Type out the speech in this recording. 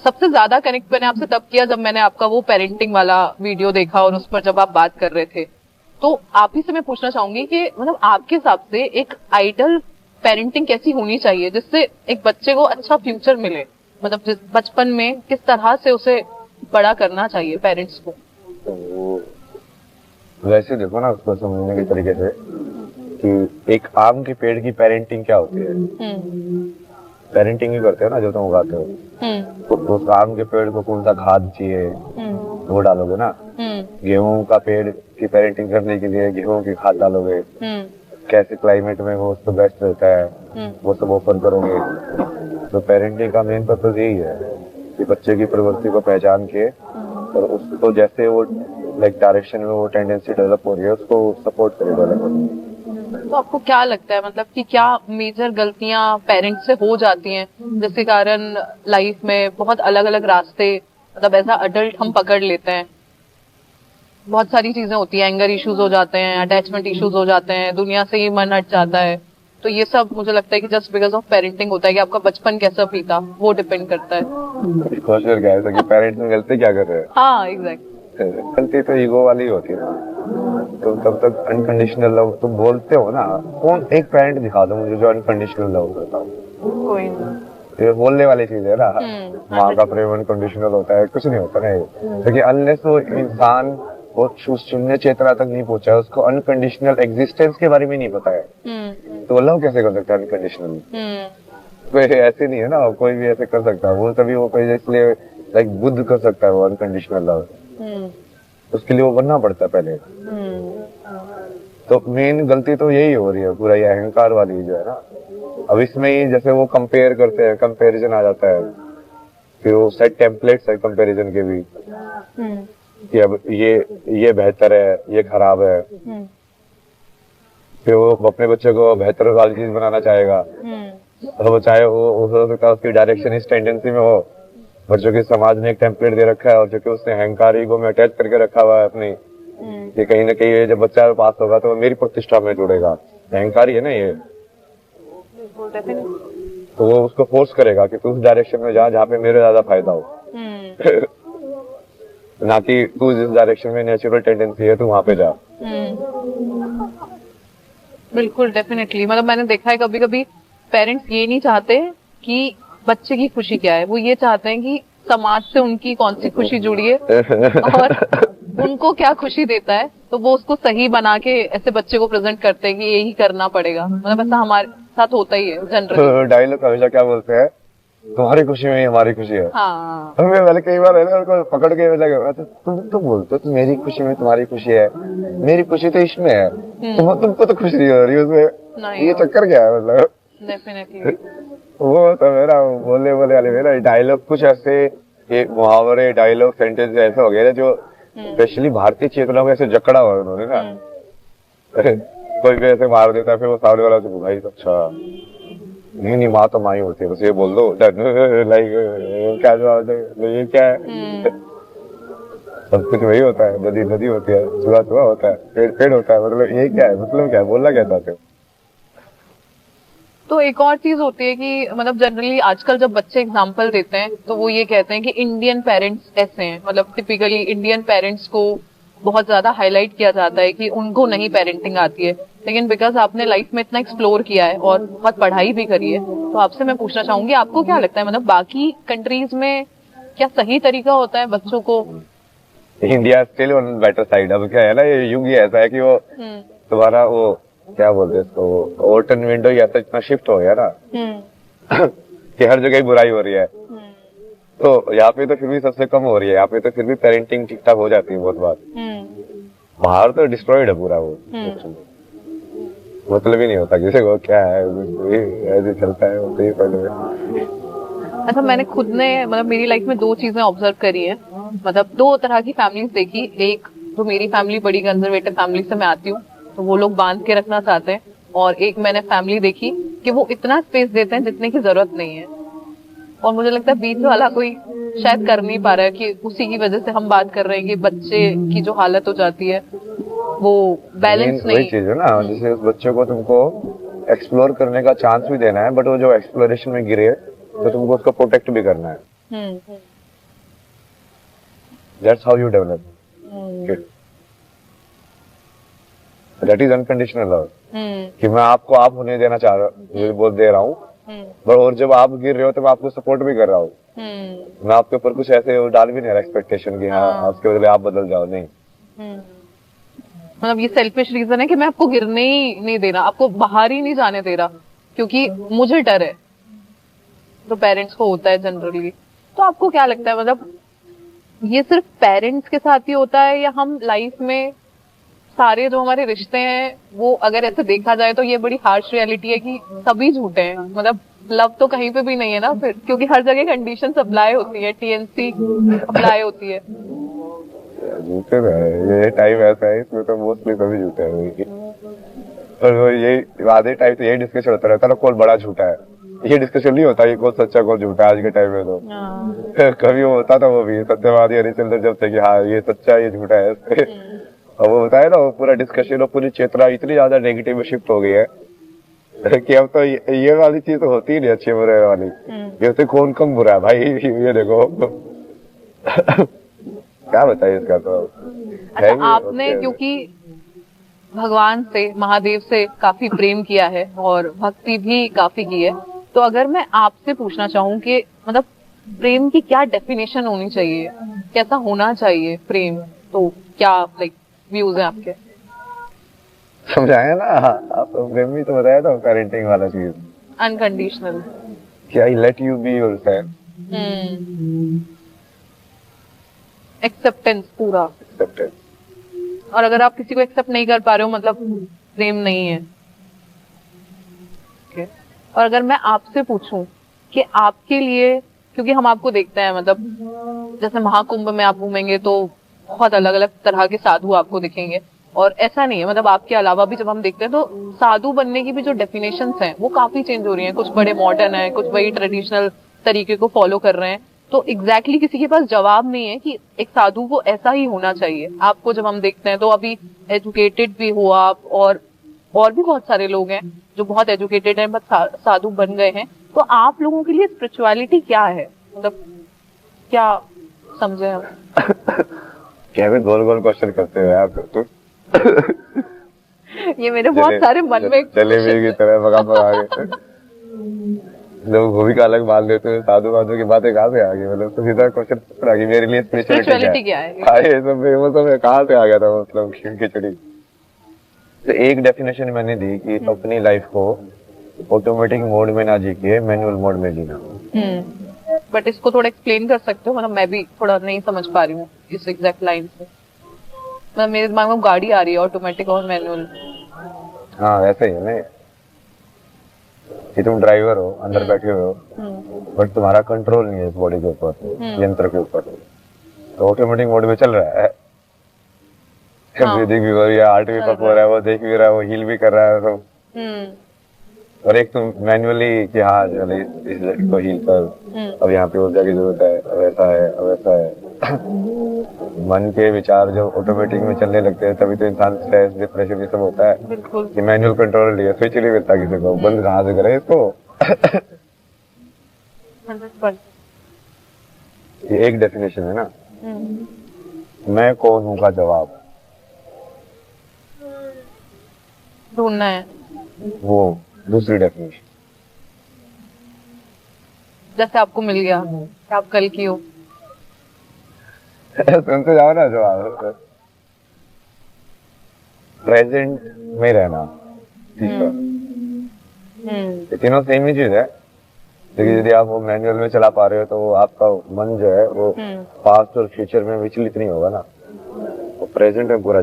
सबसे ज्यादा कनेक्ट मैंने आपसे तब किया जब मैंने आपका वो पेरेंटिंग वाला वीडियो देखा और उस पर जब आप बात कर रहे थे। तो आप ही से मैं पूछना चाहूंगी कि मतलब आपके हिसाब से एक आइडल पेरेंटिंग कैसी होनी चाहिए जिससे एक बच्चे को अच्छा फ्यूचर मिले, मतलब जिस बचपन में किस तरह से उसे बड़ा करना चाहिए पेरेंट्स को? तो वैसे देखो ना, उसको समझने के तरीके से कि एक आम के पेड़ की पेरेंटिंग क्या होती है। पेरेंटिंग ही करते हो ना, जो तुम उगाते हो। तो उस आम के पेड़ को कौन सा खाद चाहिए वो डालोगे ना। गेहूं का पेड़ की पेरेंटिंग करने के लिए गेहूं की खाद डालोगे। कैसे क्लाइमेट में वो उसको बेस्ट रहता है वो सब ऑफर करोगे। तो पेरेंटिंग का मेन पर्पज यही है कि बच्चे की प्रवृत्ति को पहचान के और उसको जैसे वो लाइक डायरेक्शन में वो टेंडेंसी डेवलप हो रही है उसको सपोर्ट करे डेवलप। तो आपको क्या लगता है मतलब कि क्या मेजर गलतियां पेरेंट्स से हो जाती हैं जिसके कारण लाइफ में बहुत अलग अलग रास्ते, मतलब ऐसा अडल्ट हम पकड़ लेते हैं? बहुत सारी चीजें होती है, एंगर इश्यूज हो जाते हैं, अटैचमेंट इश्यूज हो जाते हैं, दुनिया से ही मन हट जाता है। तो ये सब मुझे लगता है कि जस्ट बिकॉज ऑफ पेरेंटिंग होता है कि आपका बचपन कैसा बीता वो डिपेंड करता है। क्वेश्चन क्या है कि पेरेंट्स में गलती क्या कर रहे हैं? हाँ एग्जैक्ट। गलती तो ईगो वाली होती है ना। तो तब तक अनकंडीशनल लव तुम बोलते हो ना, कौन एक पेरेंट दिखा दो मुझे जो अनकंडीशनल लव करता हो। कोई नहीं, ये बोलने वाली चीज है ना। माँ का प्रेम अनकंडीशनल होता है, कुछ नहीं होता ना। क्योंकि अनलेस वो इंसान वो शून्य चेतना तक नहीं पहुंचा है, उसको अनकंडीशनल एग्जिस्टेंस के बारे में नहीं पता है, तो वो लव कैसे कर सकता है अनकंडीशनल? कोई ऐसे नहीं है ना, कोई भी ऐसे कर सकता है वो, तभी वो कोई इसलिए लाइक बुद्ध कर सकता है वो अनकंडीशनल लव। उसके लिए वो बनना पड़ता है पहले। तो मेन गलती तो यही हो रही है पूरा, ये अहंकार वाली जो है ना। अब इसमें ही जैसे वो कंपेयर करते हैं, कंपैरिजन आ जाता है, फिर वो सेट टेम्पलेट्स है कंपैरिजन के भी कि अब ये बेहतर है ये खराब है। फिर वो अपने बच्चे को बेहतर वाली चीज बनाना चाहेगा, अब चाहे वो हो सकता है उसकी डायरेक्शन इस टेंडेंसी में हो, और जो कि समाज ने एक टेम्पलेट दे रखा है और जो कि उसने अहंकार ईगो में अटैच करके रखा हुआ है अपनी, कि कहीं ना कहीं जब बच्चा पास होगा तो मेरी प्रतिष्ठा में जुड़ेगा। अहंकार ही है ना ये। तो वो उसको फोर्स करेगा कि तू उस डायरेक्शन में जा जहाँ पे मेरे ज्यादा फायदा हो ना कि तू जिस डायरेक्शन में नेचुरल टेंडेंसी है तू वहां पे जा। बिल्कुल डेफिनेटली, मतलब मैंने देखा है कभी कभी पेरेंट्स ये नहीं चाहते कि बच्चे की खुशी क्या है, वो ये चाहते हैं कि समाज से उनकी कौन सी खुशी जुड़ी है और उनको क्या खुशी देता है, तो वो उसको सही बना के ऐसे बच्चे को प्रेजेंट करते हैं कि यही करना पड़ेगा। मतलब ऐसा हमारे साथ होता ही है जनरली। डायलॉग हमेशा क्या बोलते हैं, तुम्हारी खुशी में ही हमारी खुशी है। हाँ मैं पहले कई बार है ना उनको पकड़ के लगा, तुम तो बोलते हो मेरी खुशी में तुम्हारी खुशी है, मेरी खुशी तो इसमें है, तुमको तो खुशी नहीं हो रही उसमें, ये चक्कर क्या है? मतलब डेफिनेटली वो तो मेरा बोलने बोले वाले मेरा डायलॉग कुछ ऐसे ये मुहावरे डायलॉग सेंटेंस ऐसे हो गए जो स्पेशली भारतीय चेतना को ऐसे जकड़ा हुआ उन्होंने ना। कोई भी ऐसे मार देता है फिर वो सामने वाला से भाई अच्छा नहीं माँ तो माँ ही होती है, बस ये बोल दो लाइक क्या जवाब ये क्या है। सब कुछ वही होता है, नदी नदी होती है, चूहा चूहा होता है, पेड़ पेड़ होता है, मतलब ये क्या है, मतलब क्या बोलना क्या चाहते हो? तो एक और चीज होती है कि मतलब जनरली आजकल जब बच्चे एग्जाम्पल देते हैं तो वो ये कहते हैं कि इंडियन पेरेंट्स ऐसे हैं, मतलब टिपिकली इंडियन पेरेंट्स को बहुत ज्यादा हाईलाइट किया जाता है कि उनको नहीं पेरेंटिंग आती है। लेकिन बिकॉज आपने लाइफ में इतना एक्सप्लोर किया है और बहुत पढ़ाई भी करी है, तो आपसे मैं पूछना चाहूंगी आपको क्या लगता है मतलब बाकी कंट्रीज में क्या सही तरीका होता है बच्चों को? India still on better side. अब क्या है ना, ये युग ही ऐसा है कि वो तुम्हारा वो क्या बोलते हैं इसको, ओपन विंडो ही ऐसा इतना शिफ्ट हो गया ना कि हर जगह ही बुराई हो रही है। तो यहाँ पे तो फिर भी सबसे कम हो रही है, यहाँ पे तो फिर भी पेरेंटिंग ठीक ठाक हो जाती है बहुत बार। बाहर तो डिस्ट्रॉयड है पूरा वो, मतलब ही नहीं होता किसी को क्या है, ऐसे चलता है वो ये पहले। अच्छा, मैंने खुद ने मतलब मेरी लाइफ में दो चीजें ऑब्जर्व करी है, मतलब दो तरह की फैमिलीज देखी। एक तो मेरी फैमिली बड़ी कंजर्वेटिव फैमिली से मैं आती हूँ, तो वो लोग बांध के रखना चाहते हैं, और एक मैंने फैमिली देखी कि वो इतना स्पेस देते हैं जितने की जरूरत नहीं है। और मुझे लगता है बीच वाला कोई शायद कर नहीं पा रहा है, कि उसी की वजह से हम बात कर रहे हैं कि बच्चे की जो हालत हो जाती है वो बैलेंस नहीं। वही चीज है ना, जैसे उस बच्चे को तुमको एक्सप्लोर करने का चांस भी देना है, बट वो जो एक्सप्लोरेशन में गिरे तो तुमको उसको प्रोटेक्ट भी करना है। That's how you develop kid, that is unconditional love. कि मैं आपको आप होने देना चाह रहा हूँ, बोल दे रहा हूँ, पर और जब आप गिर रहे हो तो मैं आपको सपोर्ट भी कर रहा हूँ। मैं आपके ऊपर कुछ ऐसे वो डाल भी नहीं रहा एक्सपेक्टेशन कि हाँ आपके बदले आप बदल जाओ, नहीं। मतलब ये सेल्फिश रीजन है कि मैं आपको गिरने ही नहीं दे रहा, आपको बाहर ही नहीं जाने दे रहा, क्योंकि मुझे डर है। तो पेरेंट्स को होता है जनरली। तो आपको क्या लगता है, मतलब ये सिर्फ पेरेंट्स के साथ ही होता है, या हम लाइफ में सारे जो हमारे रिश्ते हैं वो अगर ऐसे देखा जाए तो ये बड़ी हार्श रियलिटी है कि सभी झूठे हैं? मतलब लव तो कहीं पे भी नहीं है ना फिर, क्योंकि हर जगह कंडीशन अप्लाई होती है, टीएनसी अप्लाई होती है। झूठे ये टाइम ऐसा है, इसमें तो मोस्टली सभी झूठे हैं। और वो ये आधे टाइम तो यही डिस्कशन होता रहता है ना, कौन बड़ा झूठा है। ये डिस्कशन नहीं होता कि कौन सच्चा कौन झूठा है आज के टाइम में। तो कभी वो होता था, वो भी सत्यवादी हरिश्चंद्र जब थे कि हाँ ये सच्चा है ये झूठा है। और वो होता है ना, वो पूरा डिस्कशन और पूरी चेतना इतनी ज्यादा नेगेटिव में शिफ्ट हो गई है कि अब तो ये वाली चीज तो होती ही नहीं अच्छे बुरे वाली। ये तो कौन कम बुरा है भाई, ये देखो। क्या बताइए इसका तो। अच्छा, आपने क्योंकि भगवान से, महादेव से काफी प्रेम किया है और भक्ति भी काफी की है, तो अगर मैं आपसे पूछना चाहूँ कि मतलब प्रेम की क्या डेफिनेशन होनी चाहिए, कैसा होना चाहिए प्रेम, तो क्या लाइक व्यूज है आपके? समझाया ना आप, प्रेम भी तो बताया था, पेरेंटिंग वाला चीज, अनकंडीशनल, क्या I let you be yourself, acceptance, पूरा एक्सेप्टेंस। और अगर आप किसी को एक्सेप्ट नहीं कर पा रहे हो मतलब प्रेम नहीं है। okay. और अगर मैं आपसे पूछूं कि आपके लिए, क्योंकि हम आपको देखते हैं, मतलब जैसे महाकुंभ में आप घूमेंगे तो बहुत अलग अलग तरह के साधु आपको दिखेंगे, और ऐसा नहीं है, मतलब आपके अलावा भी जब हम देखते हैं तो साधु बनने की भी जो डेफिनेशंस हैं वो काफी चेंज हो रही हैं। कुछ बड़े मॉडर्न है, कुछ वही ट्रेडिशनल तरीके को फॉलो कर रहे हैं। तो एग्जैक्टली किसी के पास जवाब नहीं है कि एक साधु को ऐसा ही होना चाहिए। आपको जब हम देखते हैं तो अभी एजुकेटेड भी हो आप, और भी बहुत सारे लोग हैं जो बहुत एजुकेटेड हैं बट साधु बन गए हैं। तो आप लोगों के लिए स्पिरिचुअलिटी क्या है, मतलब क्या समझे हम? क्या गोल गोल क्वेश्चन करते हो आप तो। ये मेरे बहुत सारे मन में जलेबी की तरह भगा के लोग भूमिका अलग मान लेते हैं, साधु वाधु की बातें कहाँ से आ गई, मतलब तो सीधा क्वेश्चन पड़ा कि मेरे लिए स्पिरिचुअलिटी क्या है। हाँ, ये सब वो सब कहाँ से आ गया था, मतलब खिचड़ी। तो एक डेफिनेशन मैंने दी कि अपनी लाइफ को ऑटोमेटिक मोड में ना जी के मैनुअल मोड में जीना। बट इसको थोड़ा एक्सप्लेन कर सकते हो, मतलब मैं भी थोड़ा नहीं समझ पा रही हूँ इस एग्जैक्ट लाइन से। मतलब मेरे दिमाग में गाड़ी आ रही है ऑटोमेटिक और मैनुअल। हाँ वैसे ही है ना, कि तुम ड्राइवर हो, अंदर बैठे हुए हो, बट तुम्हारा कंट्रोल नहीं है इस बॉडी के ऊपर, यंत्र के ऊपर, तो ऑटोमेटिक मोड में चल रहा है। ब्रीदिंग भी हो रही है, हार्ट भी पंप हो रहा है, वो देख भी रहा है, वो हील भी कर रहा है सब। और एक तुम मैन्युअली कि हाँ चले इस लड़की को हील कर, अब यहाँ पे ऊर्जा की जरूरत है, अब ऐसा है, अब ऐसा है। मन के विचार जब ऑटोमेटिक में चलने लगते हैं तभी तो इंसान स्ट्रेस, डिप्रेशन ये सब होता है। कि मैनुअल कंट्रोल लिया, स्विच नहीं मिलता किसी को, बंद कहाँ से करे इसको। ये एक डेफिनेशन है ना। मैं कौन हूँ का जवाब ढूंढना है, वो दूसरी डेफिनेशन। जैसे आपको मिल गया कि आप कल की हो। सुनते जाओ ना जवाब, प्रेजेंट में रहना, तीनों सेम ही चीज है। लेकिन यदि आप वो मैनुअल में चला पा रहे हो तो वो आपका मन जो है वो पास्ट और फ्यूचर में विचलित नहीं होगा ना, वो प्रेजेंट में पूरा